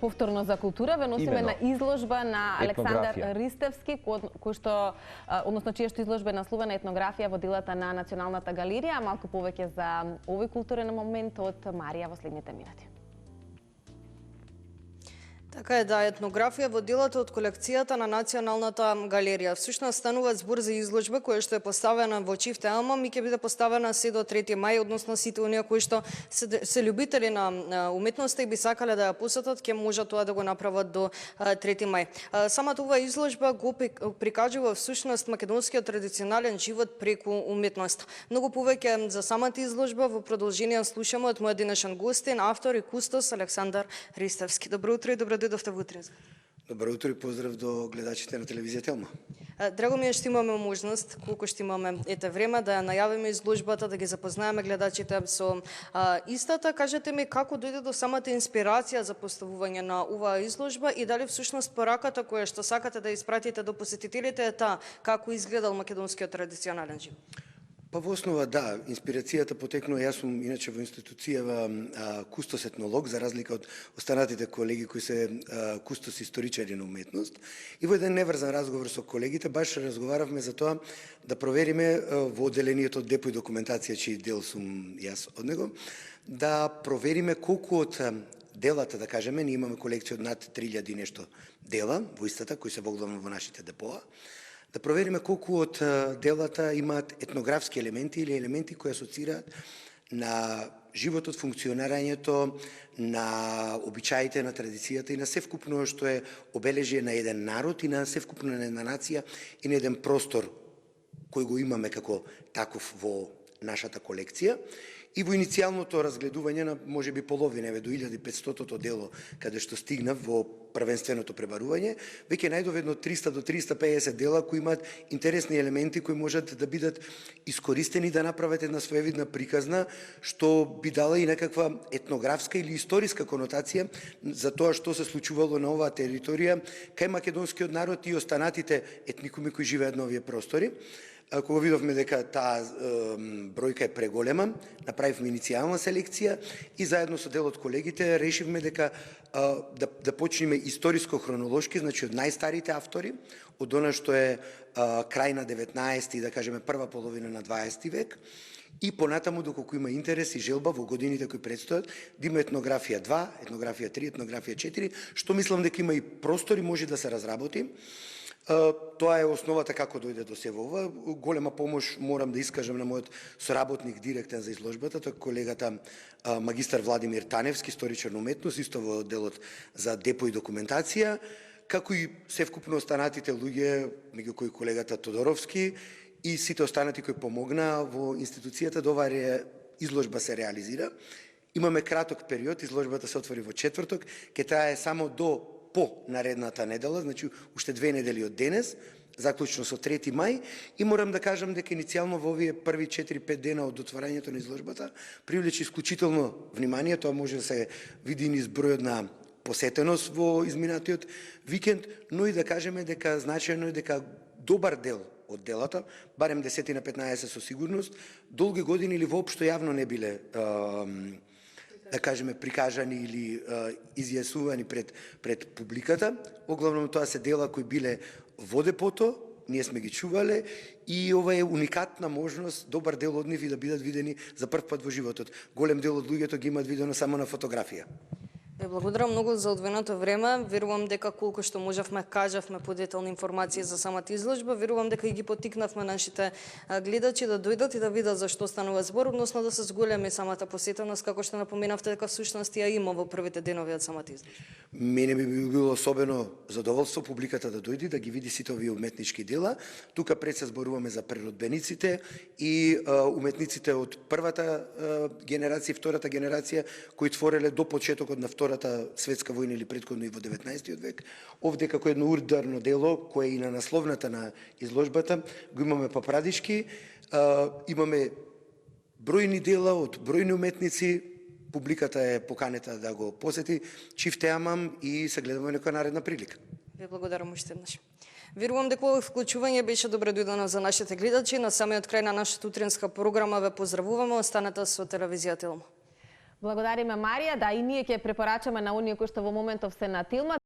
повторно за култура, ве носиме на изложба на Александар Ристевски, кој што, односно чија што изложба е насловена етнографија во делата на Националната галерија. Малку повеќе за овој културен момент од Марија во следните минути. Така е, да, етнографија во делата од колекцијата на Националната галерија. Всушност станува збор за изложба која што е поставена во Чифте Алмам и ќе биде поставена се до 3 мај, односно сите оние кои што се љубители на уметноста и би сакале да ја посетат, ќе можат тоа да го направат до 3 мај. Самата оваа изложба го прикажува всушност македонскиот традиционален живот преку уметност. Многу повеќе за самата изложба во продолжение слушаме од мојот денешен гостин, автор и кустос Александар Ристевски. Добро утро и добро дојдовте во Утренза. Добро утро и поздрав до гледачите на телевизија Елма. Драго ми е што имаме можност, колку што имаме време, да ја најавиме изложбата, да ги запознаеме гледачите со истата. Кажете ми како дојде до самата инспирација за поставување на оваа изложба и дали всушност пораката која што сакате да испратите до посетителите е таа како изгледал македонскиот традиционален живот? Па во основа да, инспирацијата потекнува, јас сум иначе во институцијава кустос-етнолог, за разлика од останатите колеги кои се кустос-историчари на уметност. И во еден неврзан разговор со колегите, баш разговаравме за тоа да провериме во одделението депо и документација, чиј дел сум јас од него, да провериме колку од делата, да кажеме, ние имаме колекција од над 3000 нешто дела во истата, кои се воглавно во нашите депоа, да провериме колку од делата имаат етнографски елементи или елементи кои асоцираат на животот, функционирањето, на обичаите, на традицијата и на севкупно што е обележие на еден народ и на севкупно на една нација и на еден простор кој го имаме како таков во нашата колекција. И во иницијалното разгледување на можеби половина, до 1500-то дело, каде што стигнав во првенственото пребарување, веќе најдов едно 300 до 350 дела кои имаат интересни елементи кои можат да бидат искористени да направат една своевидна приказна, што би дала и некаква етнографска или историска конотација за тоа што се случувало на оваа територија кај македонскиот народ и останатите етникуми кои живеат на овие простори. Кога видовме дека таа бројка е преголема, направивме иницијална селекција и заедно со дел од колегите решивме дека да почнеме историско-хронолошки, значи од најстарите автори, од она што е крај на 19 и да кажеме прва половина на 20 век, и понатаму доколку има интерес и желба во годините кои предстојат, да има етнографија 2, етнографија 3, етнографија 4, што мислам дека има и простори може да се разработи. Тоа е основата како дојде до сево ова. Голема помош морам да искажам на мојот соработник директен за изложбата, тоа колегата магистар Владимир Таневски, историчар на уметност, исто во делот за депо и документација, како и севкупно останатите луѓе, меѓу кои колегата Тодоровски и сите останати кои помогнаа во институцијата да оваа изложба се реализира. Имаме краток период, изложбата се отвори во четврток, ќе трае само до по наредната недела, значи уште 2 недели од денес, заклучно со 3 мај, и морам да кажам дека иницијално во овие први 4-5 дена од отворањето на изложбата привлече исклучително внимание, тоа може да се види и низ бројот на посетеност во изминатиот викенд, но и да кажеме дека значајно е дека добар дел од делата, барем 10 на 15 со сигурност, долги години или воопшто јавно не биле да кажеме прикажани или изјаснувани пред публиката. Оглавном тоа се дела кои биле во депото, ние сме ги чувале и ова е уникатна можност добар дел од нив и да бидат видени за прв пат во животот. Голем дел од луѓето ги имаат видено само на фотографија. Ве благодарам многу за одвоеното време. Верувам дека колку што можевме кажавме подетални информации за самата изложба. Верувам дека и ги поттикнавме нашите гледачи да дојдат и да видат за што станува збор, односно да се зголеми самата посетеност, како што напоменавте дека всушност ја има во првите денови од самата изложба. Мене би било особено задоволство публиката да дојде да ги види сите овие уметнички дела. Тука пред се зборуваме за природбениците и уметниците од првата генерација и втората генерација кои твореле до почетокот на Втората светска војна или претходно и во 19 век. Овде како едно ударно дело, кое и на насловната на изложбата, го имаме Папрадишки, имаме бројни дела од бројни уметници, публиката е поканета да го посети, Чифте Алмам и се гледаме некоја наредна прилика. Ви благодарам уште еднаш. Верувам дека овој вклучување беше добре дојдено за нашите гледачи. На самиот крај на нашата утринска програма ве поздравуваме, останете со телевизија Елма. Благодариме, Марија. Да, и ние ќе препорачаме на оние кои што во моментов се на Тилма.